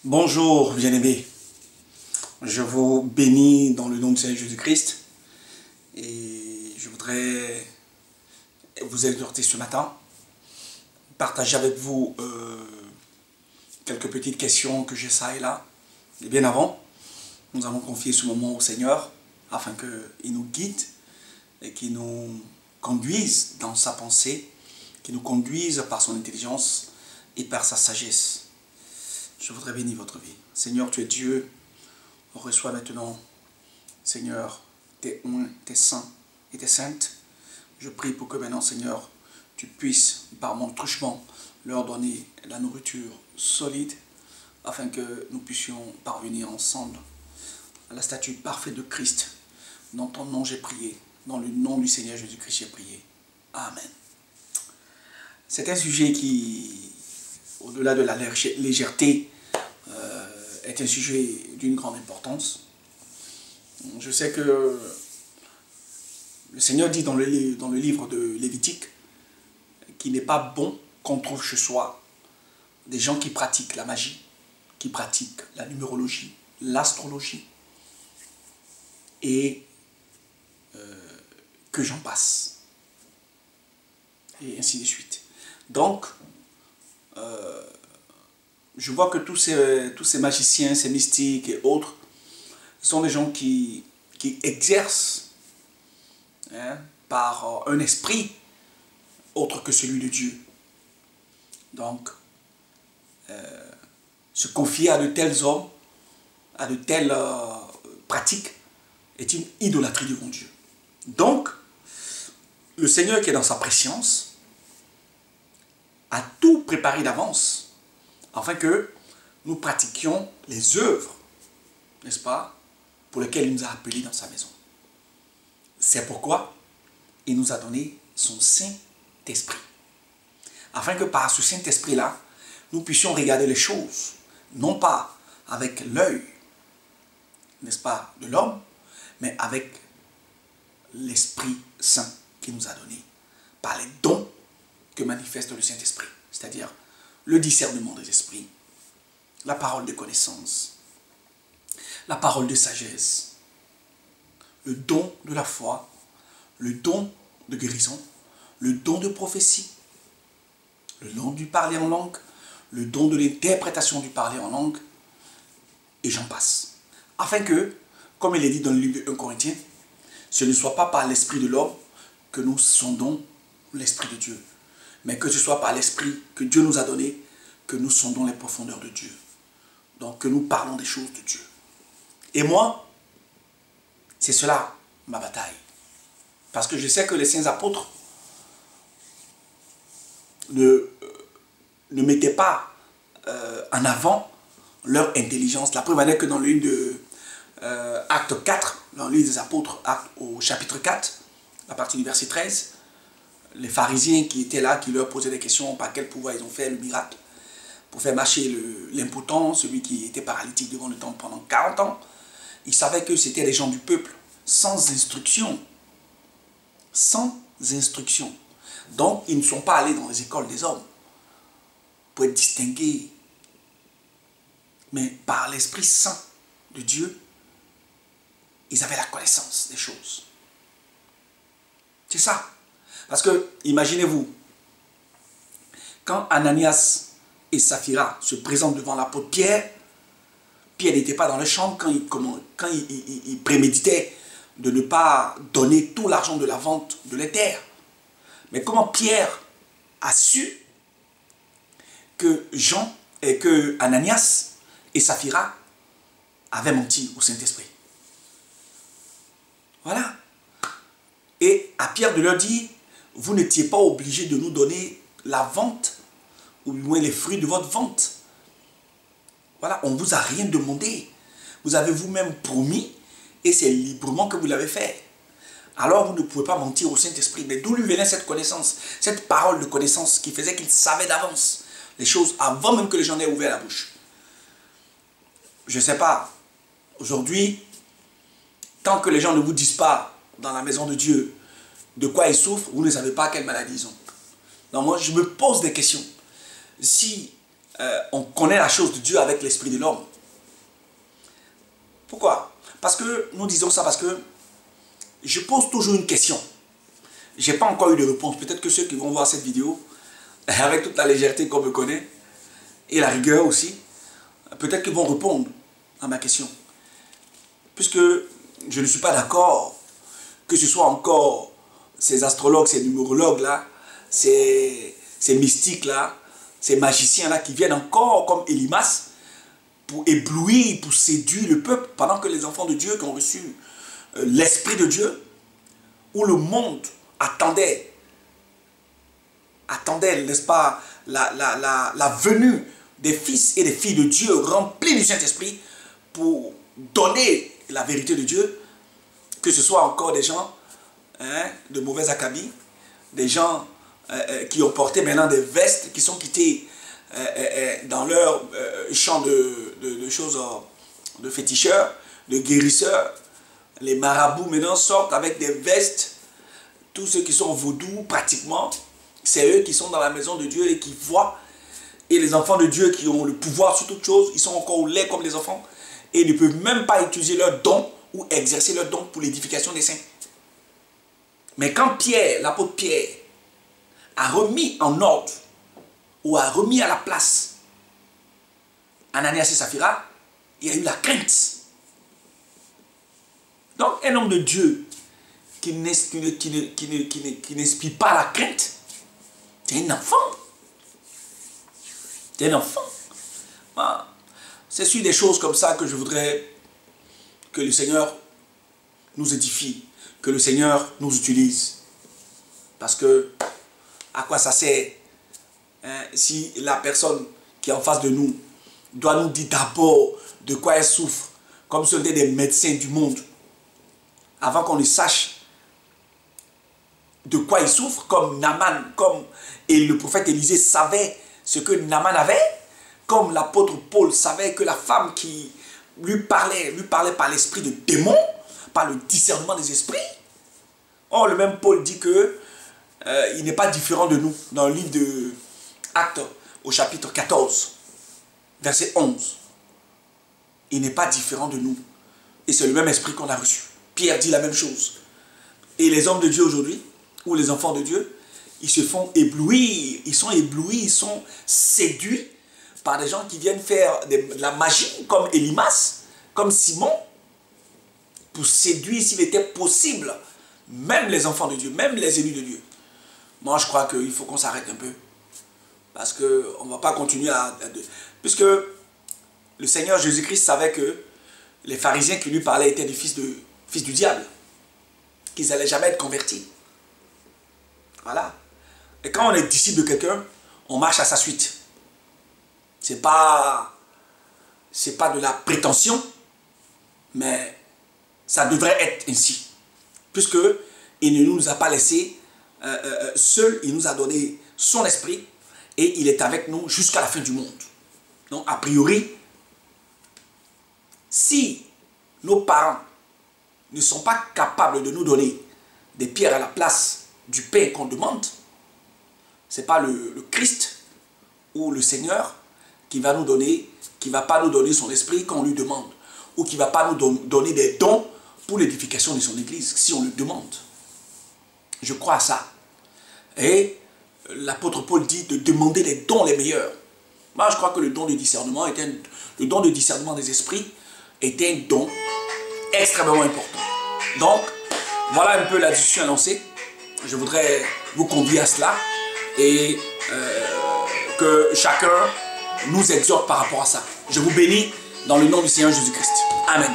Bonjour bien-aimés, je vous bénis dans le nom du Seigneur Jésus-Christ et je voudrais vous exhorter ce matin, partager avec vous quelques petites questions que j'ai ça et là. Et bien avant, nous allons confier ce moment au Seigneur afin qu'il nous guide et qu'il nous conduise dans sa pensée, qu'il nous conduise par son intelligence et par sa sagesse. Je voudrais bénir votre vie. Seigneur, tu es Dieu. On reçoit maintenant, Seigneur, tes oints, tes saints et tes saintes. Je prie pour que maintenant, Seigneur, tu puisses, par mon truchement, leur donner la nourriture solide afin que nous puissions parvenir ensemble à la statue parfaite de Christ. Dans ton nom, j'ai prié. Dans le nom du Seigneur Jésus-Christ, j'ai prié. Amen. C'est un sujet qui, au-delà de la légèreté, est un sujet d'une grande importance. Je sais que le Seigneur dit dans le livre de Lévitique qu'il n'est pas bon qu'on trouve chez soi des gens qui pratiquent la magie, qui pratiquent la numérologie, l'astrologie, et que j'en passe. Et ainsi de suite. Donc, je vois que tous ces magiciens, ces mystiques et autres, sont des gens qui exercent par un esprit autre que celui de Dieu. Donc, se confier à de tels hommes, à de telles pratiques, est une idolâtrie devant Dieu. Donc, le Seigneur qui est dans sa préscience a tout préparé d'avance afin que nous pratiquions les œuvres, n'est-ce pas, pour lesquelles il nous a appelés dans sa maison. C'est pourquoi il nous a donné son Saint-Esprit. Afin que par ce Saint-Esprit-là, nous puissions regarder les choses, non pas avec l'œil, n'est-ce pas, de l'homme, mais avec l'Esprit Saint qu'il nous a donné, par les dons que manifeste le Saint-Esprit, c'est-à-dire le discernement des esprits, la parole de connaissance, la parole de sagesse, le don de la foi, le don de guérison, le don de prophétie, le don du parler en langue, le don de l'interprétation du parler en langue, et j'en passe. Afin que, comme il est dit dans le livre de 1 Corinthiens, ce ne soit pas par l'esprit de l'homme que nous sondons l'esprit de Dieu, mais que ce soit par l'esprit que Dieu nous a donné, que nous sondons les profondeurs de Dieu. Donc que nous parlons des choses de Dieu. Et moi, c'est cela ma bataille. Parce que je sais que les saints apôtres ne mettaient pas en avant leur intelligence. La preuve en est que dans le livre de Acte 4, dans le livre des apôtres, au chapitre 4, à partir du verset 13, les pharisiens qui étaient là, qui leur posaient des questions par quel pouvoir ils ont fait le miracle pour faire marcher l'impotent, celui qui était paralytique devant le temple pendant 40 ans, ils savaient que c'était des gens du peuple, sans instruction. Sans instruction. Donc, ils ne sont pas allés dans les écoles des hommes pour être distingués. Mais par l'Esprit Saint de Dieu, ils avaient la connaissance des choses. C'est ça. Parce que, imaginez-vous, quand Ananias et Saphira se présentent devant l'apôtre Pierre, Pierre n'était pas dans le champ quand il préméditait de ne pas donner tout l'argent de la vente de les terres. Mais comment Pierre a su que Ananias et Saphira avaient menti au Saint-Esprit? Voilà. Et à Pierre de leur dire, vous n'étiez pas obligés de nous donner la vente, ou du moins les fruits de votre vente. Voilà, on ne vous a rien demandé. Vous avez vous-même promis, et c'est librement que vous l'avez fait. Alors vous ne pouvez pas mentir au Saint-Esprit. Mais d'où lui venait cette connaissance, cette parole de connaissance qui faisait qu'il savait d'avance les choses avant même que les gens aient ouvert la bouche? Je ne sais pas. Aujourd'hui, tant que les gens ne vous disent pas dans la maison de Dieu de quoi ils souffrent, vous ne savez pas quelle maladie ils ont. Donc moi, je me pose des questions. Si on connaît la chose de Dieu avec l'esprit de l'homme. Pourquoi? Parce que nous disons ça parce que je pose toujours une question. Je n'ai pas encore eu de réponse. Peut-être que ceux qui vont voir cette vidéo, avec toute la légèreté qu'on me connaît, et la rigueur aussi, peut-être qu'ils vont répondre à ma question. Puisque je ne suis pas d'accord que ce soit encore ces astrologues, ces numérologues-là, ces mystiques-là, ces magiciens-là qui viennent encore comme Elimas pour éblouir, pour séduire le peuple, pendant que les enfants de Dieu qui ont reçu l'Esprit de Dieu, où le monde attendait, n'est-ce pas, la venue des fils et des filles de Dieu remplis du Saint-Esprit pour donner la vérité de Dieu, que ce soit encore des gens de mauvais acabit, des gens qui ont porté maintenant des vestes, qui sont quittés dans leur champ de choses, de féticheurs, de guérisseurs. Les marabouts maintenant sortent avec des vestes. Tous ceux qui sont vaudous, pratiquement, c'est eux qui sont dans la maison de Dieu et qui voient. Et les enfants de Dieu qui ont le pouvoir sur toute chose, ils sont encore au lait comme les enfants. Et ils ne peuvent même pas utiliser leurs dons ou exercer leurs dons pour l'édification des saints. Mais quand Pierre, l'apôtre Pierre, a remis en ordre ou a remis à la place Ananias et Saphira, il y a eu la crainte. Donc un homme de Dieu qui n'inspire pas la crainte, c'est un enfant. C'est un enfant. C'est sur des choses comme ça que je voudrais que le Seigneur nous édifie, que le Seigneur nous utilise. Parce que, à quoi ça sert si la personne qui est en face de nous doit nous dire d'abord de quoi elle souffre, comme si on était des médecins du monde, avant qu'on ne sache de quoi il souffre, comme Naaman, et le prophète Élisée savait ce que Naaman avait, comme l'apôtre Paul savait que la femme qui lui parlait par l'esprit de démon, par le discernement des esprits. Or, le même Paul dit que il n'est pas différent de nous. Dans le livre de Actes, au chapitre 14, verset 11. Il n'est pas différent de nous. Et c'est le même esprit qu'on a reçu. Pierre dit la même chose. Et les hommes de Dieu aujourd'hui, ou les enfants de Dieu, ils se font éblouir. Ils sont éblouis, ils sont séduits par des gens qui viennent faire de la magie, comme Elimas, comme Simon, pour séduire, s'il était possible, même les enfants de Dieu, même les élus de Dieu. Moi, je crois qu'il faut qu'on s'arrête un peu. Parce qu'on ne va pas continuer puisque le Seigneur Jésus-Christ savait que les pharisiens qui lui parlaient étaient des fils du diable. Qu'ils n'allaient jamais être convertis. Voilà. Et quand on est disciple de quelqu'un, on marche à sa suite. C'est pas de la prétention, mais ça devrait être ainsi. Puisque il ne nous a pas laissés seuls, il nous a donné son esprit et il est avec nous jusqu'à la fin du monde. Donc, a priori, si nos parents ne sont pas capables de nous donner des pierres à la place du pain qu'on demande, ce n'est pas le Christ ou le Seigneur qui va nous donner, qui ne va pas nous donner son esprit quand on lui demande, ou qui ne va pas nous donner des dons pour l'édification de son église, si on le demande. Je crois à ça. Et l'apôtre Paul dit de demander les dons les meilleurs. Moi, je crois que le don de discernement le don de discernement des esprits est un don extrêmement important. Donc, voilà un peu la discussion annoncée. Je voudrais vous conduire à cela et que chacun nous exhorte par rapport à ça. Je vous bénis dans le nom du Seigneur Jésus-Christ. Amen.